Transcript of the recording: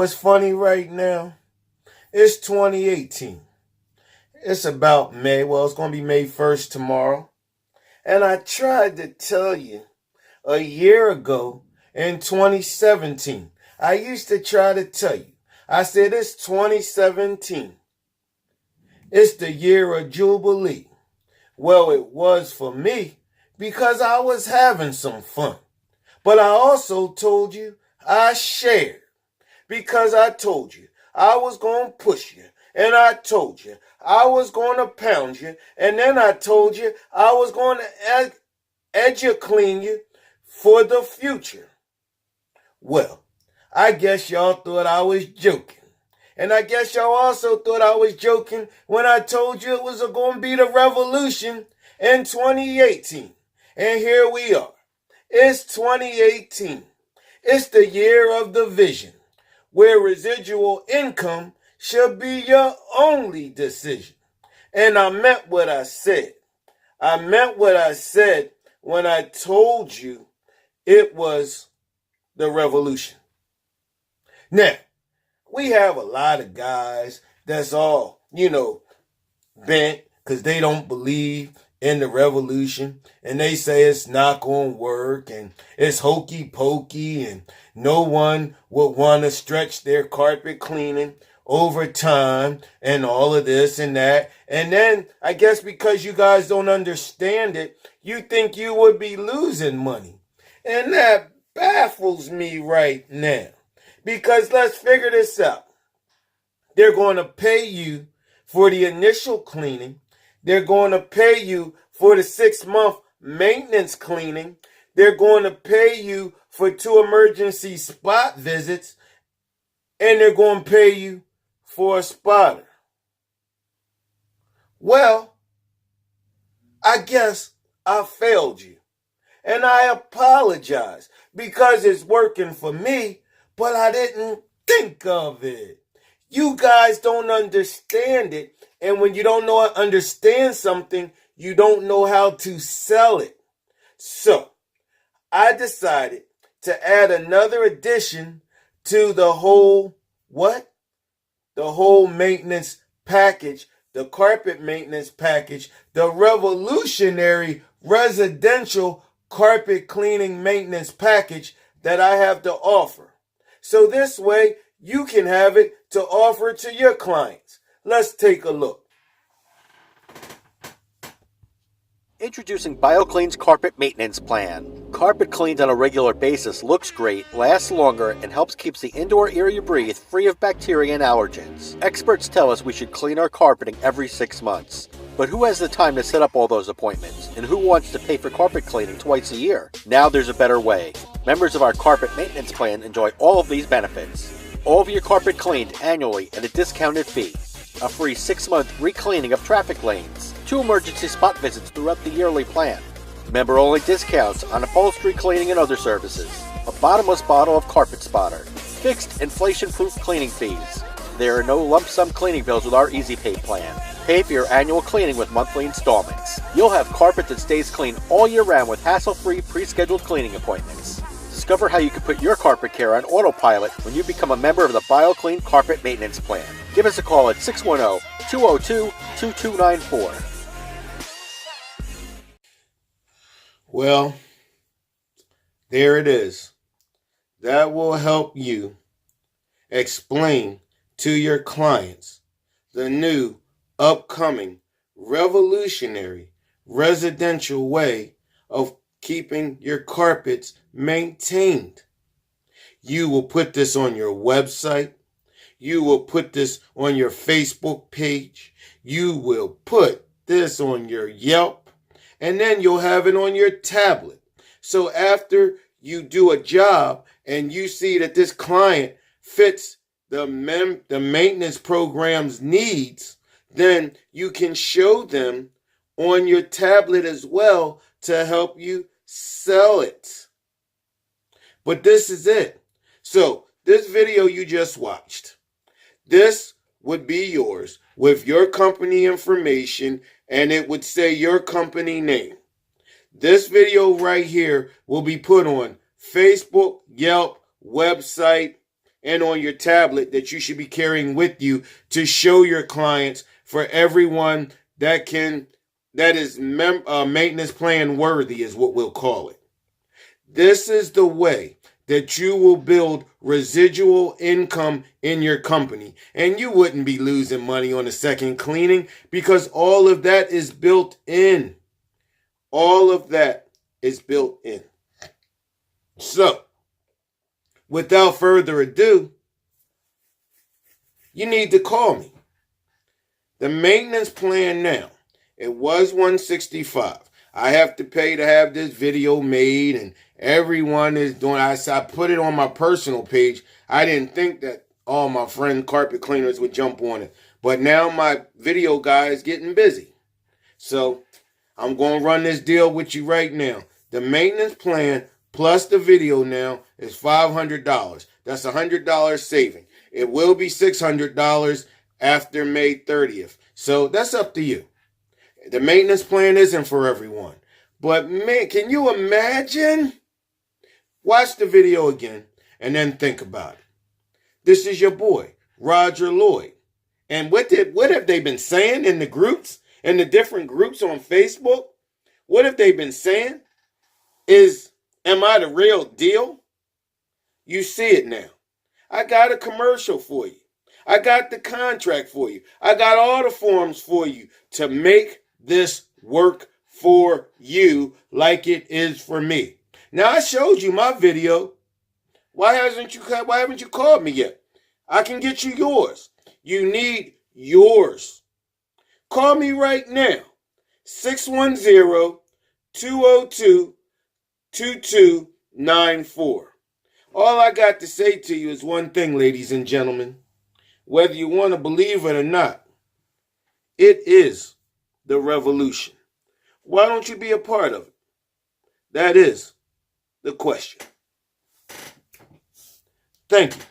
what's funny right now? It's 2018. It's about May. Well, it's going to be May 1st tomorrow. And I tried to tell you a year ago in 2017. I used to try to tell you. I said it's 2017. It's the year of Jubilee. Well, it was for me because I was having some fun. But I also told you I shared because I told you I was going to push you. And I told you I was going to pound you. And then I told you I was going to educlean you for the future. Well, I guess y'all thought I was joking. And I guess y'all also thought I was joking when I told you it was going to be the revolution in 2018. And here we are. It's 2018. It's the year of the vision, where residual income should be your only decision. And I meant what I said. I meant what I said when I told you it was the revolution. Now, we have a lot of guys that's all, bent because they don't believe in the revolution and they say it's not going to work and it's hokey pokey and no one would want to stretch their carpet cleaning over time and all of this and that. And then I guess because you guys don't understand it, you think you would be losing money. And that baffles me right now because let's figure this out. They're going to pay you for the initial cleaning. They're going to pay you for the 6-month maintenance cleaning. They're going to pay you for 2 emergency spot visits. And they're going to pay you for a spotter. Well, I guess I failed you. And I apologize because it's working for me, but I didn't think of it. You guys don't understand it. And when you don't understand something, you don't know how to sell it. So I decided to add another addition to the whole, The whole maintenance package, the carpet maintenance package, the revolutionary residential carpet cleaning maintenance package that I have to offer. So this way, you can have it to offer to your clients. Let's take a look. Introducing BioClean's Carpet Maintenance Plan. Carpet cleaned on a regular basis looks great, lasts longer, and helps keeps the indoor air you breathe free of bacteria and allergens. Experts tell us we should clean our carpeting every 6 months. But who has the time to set up all those appointments? And who wants to pay for carpet cleaning twice a year? Now there's a better way. Members of our Carpet Maintenance Plan enjoy all of these benefits. All of your carpet cleaned annually at a discounted fee. A free 6-month re-cleaning of traffic lanes. 2 emergency spot visits throughout the yearly plan. Member-only discounts on upholstery cleaning and other services. A bottomless bottle of carpet spotter. Fixed inflation-proof cleaning fees. There are no lump sum cleaning bills with our Easy Pay plan. Pay for your annual cleaning with monthly installments. You'll have carpet that stays clean all year round with hassle-free pre-scheduled cleaning appointments. Discover how you can put your carpet care on autopilot when you become a member of the BioClean Carpet Maintenance Plan. Give us a call at 610-202-2294. Well, there it is. That will help you explain to your clients the new, upcoming, revolutionary, residential way of keeping your carpets maintained. You will put this on your website. You will put this on your Facebook page. You will put this on your Yelp. And then you'll have it on your tablet. So after you do a job and you see that this client fits the maintenance program's needs, then you can show them on your tablet as well to help you sell it. But this is it. So this video you just watched, this would be yours with your company information, and it would say your company name. This video right here will be put on Facebook, Yelp, website, and on your tablet that you should be carrying with you to show your clients, for everyone that is maintenance plan worthy is what we'll call it. This is the way that you will build residual income in your company. And you wouldn't be losing money on a second cleaning because all of that is built in. All of that is built in. So, without further ado, you need to call me. The maintenance plan now, it was $165. I have to pay to have this video made, and everyone is doing. I put it on my personal page. I didn't think that all my friend carpet cleaners would jump on it, but now my video guy is getting busy. So I'm going to run this deal with you right now. The maintenance plan plus the video now is $500. That's $100 saving. It will be $600 after May 30th. So that's up to you. The maintenance plan isn't for everyone. But man, can you imagine? Watch the video again and then think about it. This is your boy, Roger Lloyd. And what have they been saying in the groups, in the different groups on Facebook? What have they been saying? Am I the real deal? You see it now. I got a commercial for you. I got the contract for you. I got all the forms for you to make this work for you like it is for me. Now I showed you my video. Why haven't you called me yet? I can get you yours. You need yours. Call me right now. 610-202-2294. All I got to say to you is one thing, ladies and gentlemen. Whether you want to believe it or not, it is the revolution. Why don't you be a part of it? That is the question. Thank you.